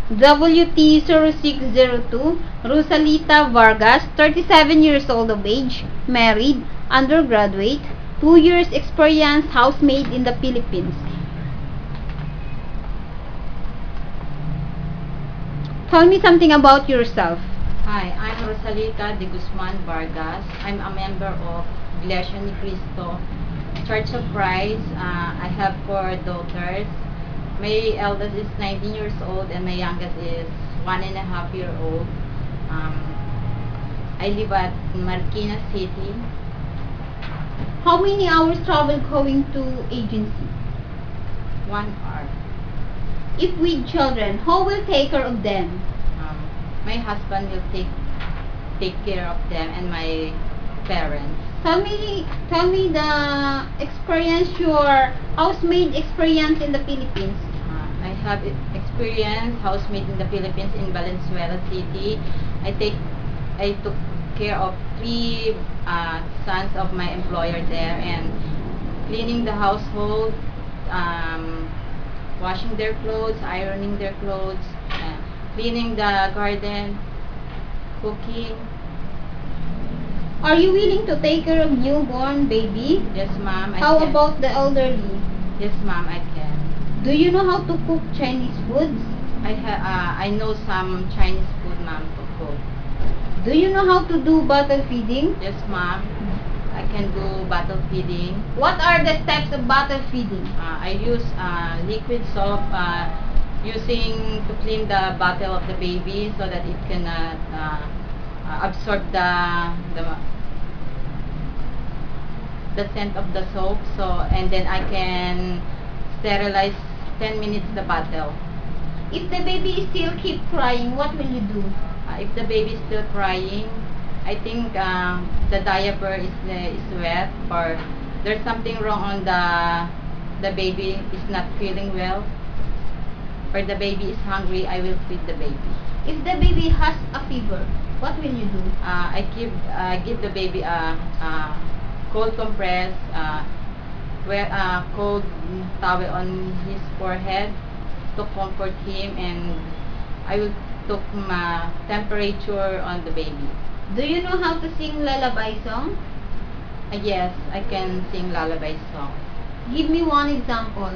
WT0602, Rosalita Vargas, 37 years old of age, married, undergraduate, 2 years experience, housemaid in the Philippines. Tell me something about yourself. Hi, I'm Rosalita de Guzman Vargas. I'm a member of Iglesia Ni Cristo Church of Christ. I have 4 daughters. My eldest is 19 years old and my youngest is 1.5 years old. I live at Marikina City. How many hours travel going to agency? 1 hour. If with children, who will take care of them? My husband will take care of them and my parents. Tell me the experience, your housemaid experience in the Philippines. I have experience housemaid in the Philippines in Valenzuela City. I took care of 3 sons of my employer there and cleaning the household, washing their clothes, ironing their clothes, cleaning the garden, cooking. Are you willing to take care of newborn baby? Yes, ma'am. How about the elderly? Yes, ma'am, I can. Do you know how to cook Chinese foods? I know some Chinese food, ma'am, to cook. Do you know how to do bottle feeding? Yes, ma'am. I can do bottle feeding. What are the steps of bottle feeding? I use liquid soap using to clean the bottle of the baby so that it can absorb the scent of the soap. And then I can sterilize 10 minutes the bottle. If the baby still keep crying, what will you do? If the baby is still crying, I think the diaper is wet or there's something wrong on the baby is not feeling well or the baby is hungry. I will feed the baby. If the baby has a fever, what will you do? I give the baby a cold compress, wear a cold towel on his forehead to comfort him, and I will took temperature on the baby. Do you know how to sing lullaby song? Yes, I can sing lullaby song. Give me one example.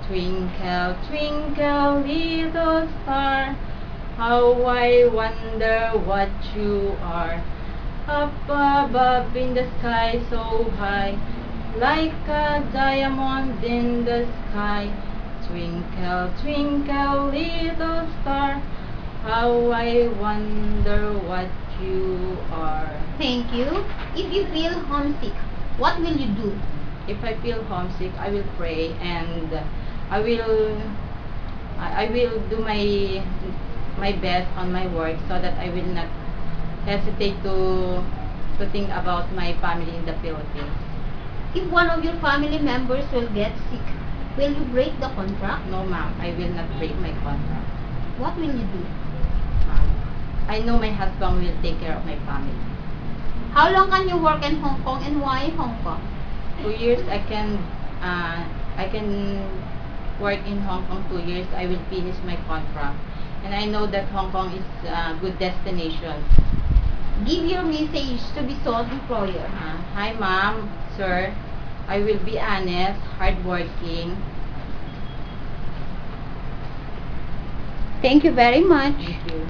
Twinkle, twinkle, little star, how I wonder what you are. Up above in the sky so high, like a diamond in the sky. Twinkle, twinkle, little star, how I wonder what you are. Thank you. If you feel homesick, what will you do? If I feel homesick, I will pray and I will do my best on my work so that I will not hesitate to think about my family in the Philippines. If one of your family members will get sick, will you break the contract? No, ma'am, I will not break my contract. What will you do? I know my husband will take care of my family. How long can you work in Hong Kong and why Hong Kong? 2 years I can work in Hong Kong 2 years. I will finish my contract. And I know that Hong Kong is a good destination. Give your message to be sole employer. Hi, ma'am, sir. I will be honest, hardworking. Thank you very much. Thank you.